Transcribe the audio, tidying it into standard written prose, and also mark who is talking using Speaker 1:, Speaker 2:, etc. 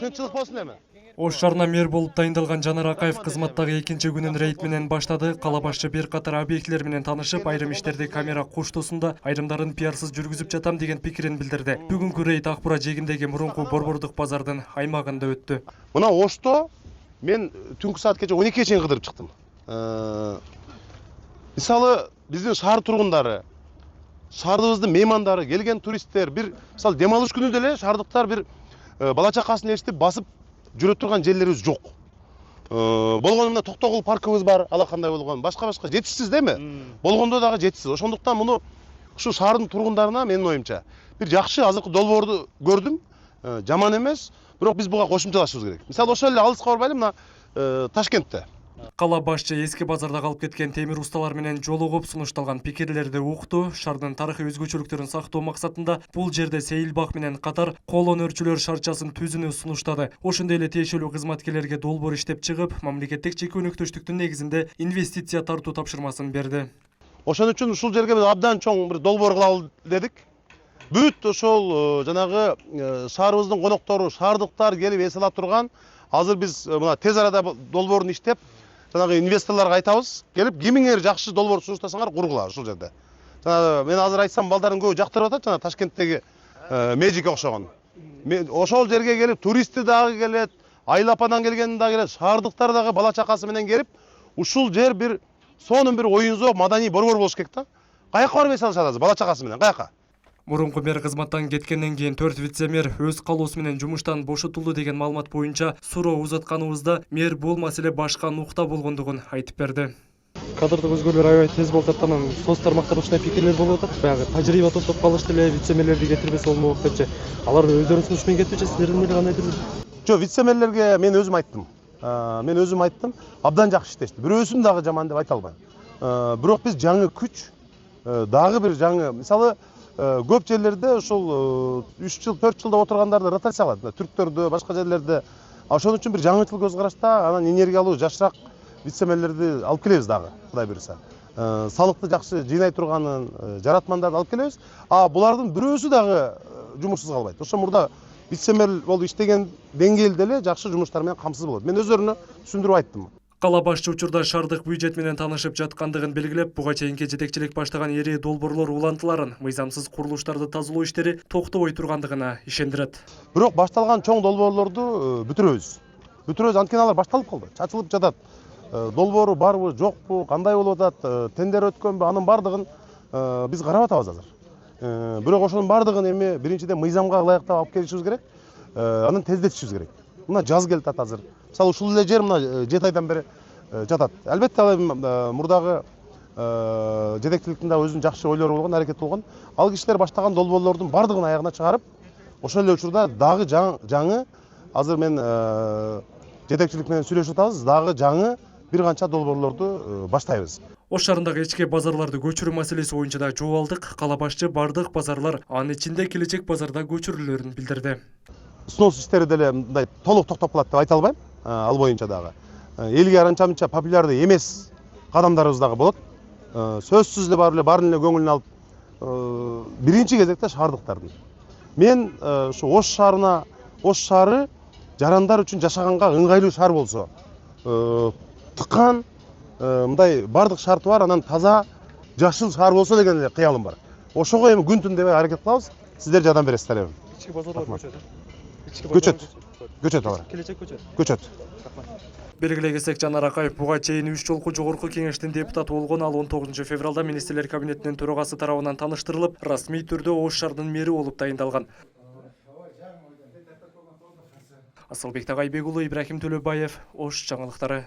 Speaker 1: тынчылык болсун эми.
Speaker 2: Ош шаарына мэр болуп дайындалган Жанар Акаев кызматтагы экинчи күнүн рейд менен баштады. Кала башчы бир катар объектилер менен таанышып, айрым иштерди камера коштоосунда, айрымдарын пиарсыз жүргүзүп жатам деген пикирин билдирди. Бүгүнкү рейд Ак Бура жээгиндеги мурунку борбордук базардын аймагында өттү.
Speaker 1: Мына Ошто мен түнкү саат кече 12-ге чейин кыдырып чыктым. Мисалы биздин шаар тургундары, шаарыбыздын меймандары, келген туристтер, бир мисалы дем алыш күнү деле шаардыктар бир бала чакасын ээрчитип басып жүрө турган жерлерибиз жок. Болгону мына Токтогул паркыбыз бар, алакандай болгон, башка жетишсиз деме? Болгондо дагы жетишсиз. Ошондуктан муну ушу шаардын тургундарына менин оюмча бир жакшы азыркы долбоорду көрдүм. Жаман эмес, бирок биз буга кошумчалашыбыз керек. Мисалы ошол эле алыска барбайлы, мына Ташкентте.
Speaker 2: Кала башчы эски базарда калып кеткен темир усталар менен жолугуп сунушталган пикирлерди укту. Шаардын тарыхый өзгөчөлүктөрүн сактоо максатында бул жерде сейилбак менен катар кол өнөрчүлөр шарчасын түзүүнү сунуштады. Ошондой эле тиешелүү кызматкерлерге долбоор иштеп чыгып, мамлекеттик чек өнөктөштүктүн негизинде инвестиция тартуу тапшырмасын берди.
Speaker 1: Ошон үчүн ушул жерге биз абдан чоң бир долбоор кылалы дедик. Бүт ошол жанагы шаарыбыздын коноктору, шаардыктар келип эс ала турган, азыр биз мына тез арада долбоорун иштеп, жанагы инвесторлорго айтабыз, келип кимиңер жакшы долбоор сунуштасаңар кургула ушул жерде. Жанагы мен азыр айтсам балдардын көбү жактырып атат, жана Ташкенттеги Мэжикке окшогон. Ошол жерге келип туристти дагы келет, Айлападан келген дагы келет, шаардыктар дагы бала чакасы менен келип, ушул жер бир сонун бир оюн-зоок, маданий борбор болуш керек да. Каяка барып эс алышат азыр бала чакасы менен, каяка?
Speaker 2: Мурунку мэр кызматтан кеткенден кийин 4 вице-мэр өз калоосу менен жумуштан бошотулду деген маалымат боюнча суроо узатканыбызда мэр бул маселе башка нукта болгондугун айтып берди.
Speaker 3: Кадрдык өзгөрүүлөр аябай тез болуп жатат, анан соц тармактарда ушундай пикирлер болуп атат. Баягы тажрыйба топтоп калышты эле, вице-мэрлерди кетирбесе болмок депчи. Алар өздөрүнүн сунушу менен кетчү, силердин эле кандайдыр?
Speaker 1: Жок, вице-мэрлерге мен өзүм айттым. Мен өзүм айттым, абдан жакшы иштешти. Бирөөсүн дагы жаман деп айта албайм. Бирок биз жаңы күч, дагы бир жаңы, мисалы көп жерлерде ошол 3 жыл, 4 жылда отургандарды ротация кылат. Түрктөрдү, башка жерлерде. Ошон үчүн бир жаңычыл көз карашта анан энергиялуу, жашыраак вице-мэрлерди алып келебиз дагы, Кудай буйруса. Салыкты жакшы жыйнай турганын, жаратмандарды алып келебиз. Булардын бирөөсү дагы жумушсуз калбайт. Ошо мурда вице-мэр болуп иштеген деңгээлде эле жакшы жумуштар менен камсыз болот. Мен өздөрүнө түшүндүрүп айттым.
Speaker 2: Кала башчы учурда шаардык бюджет менен таанышып жаткандыгын белгилеп, буга чейинки жетекчилик баштаган ири долбоорлор улантыларын, мыйзамсыз курулуштарды тазалоо иштери токтобой тургандыгына ишендирет.
Speaker 1: Бирок башталган чоң долбоорлорду бүтүрөбүз. Бүтүрөбүз, анткени алар башталып калды, чачылып жатат. Долбоору барбы, жокпу, кандай болуп атат, тендер өткөнбү, анын бардыгын биз карап атабыз азыр. Бирок ошонун бардыгын эми биринчиден мыйзамга ылайыктап алып келишибиз керек, анан тездетишибиз керек. Мына жаз келип атат азыр. Мисалы ушул эле жер мына 7 айдан бери жатат. Албетте ал мурдагы жетекчиликтин да өзүнүн жакшы ойлору болгон, аракети болгон. Ал кишилер баштаган долбоорлордун бардыгын аягына чыгарып, ошол эле учурда дагы жаңы азыр мен жетекчилик менен сүйлөшүп атабыз, дагы жаңы бир канча долбоорлорду баштайбыз.
Speaker 2: Ош шаарындагы ички базарларды көчүрүү маселеси боюнча да жол алдык. Кала башчы бардык базарлар анын ичинде келечек базарда көчүрүлөрүн билдирди.
Speaker 1: Снос иштери деле мындай толук токтоп калат деп айта албайм, ал боюнча дагы. Элге анча-мынча популярдуу эмес кадамдарыбыз дагы болот. Сөзсүз эле барып эле баарын эле көңүлүн алып, биринчи кезекте шаардыктардын. Мен ушу Ош шаары жарандар үчүн жашаганга ыңгайлуу шаар болсо, тыккан мындай бардык шарты бар, анан таза, жашыл шаар болсо деген эле кыялым бар. Ошого эми күн түн дебей аракет кылабыз. Сиздер жардам бересиздер эми.
Speaker 3: Ички базарлар
Speaker 1: Көчөт алар.
Speaker 3: Келечек көчөт.
Speaker 1: Көчөт.
Speaker 2: Белгилей кетсек, Жанар Акаев буга чейин 3 жолку жогорку кеңештин депутаты болгон. Ал 19 февралда министрлер кабинетинин төрагасы тарабынан таныштырылып, расмий түрдө Ош шаарынын мэри болуп дайындалган. Асылбек Тагайбек уулу, Ибрахим Төлөбаев, Ош жаңылыктары.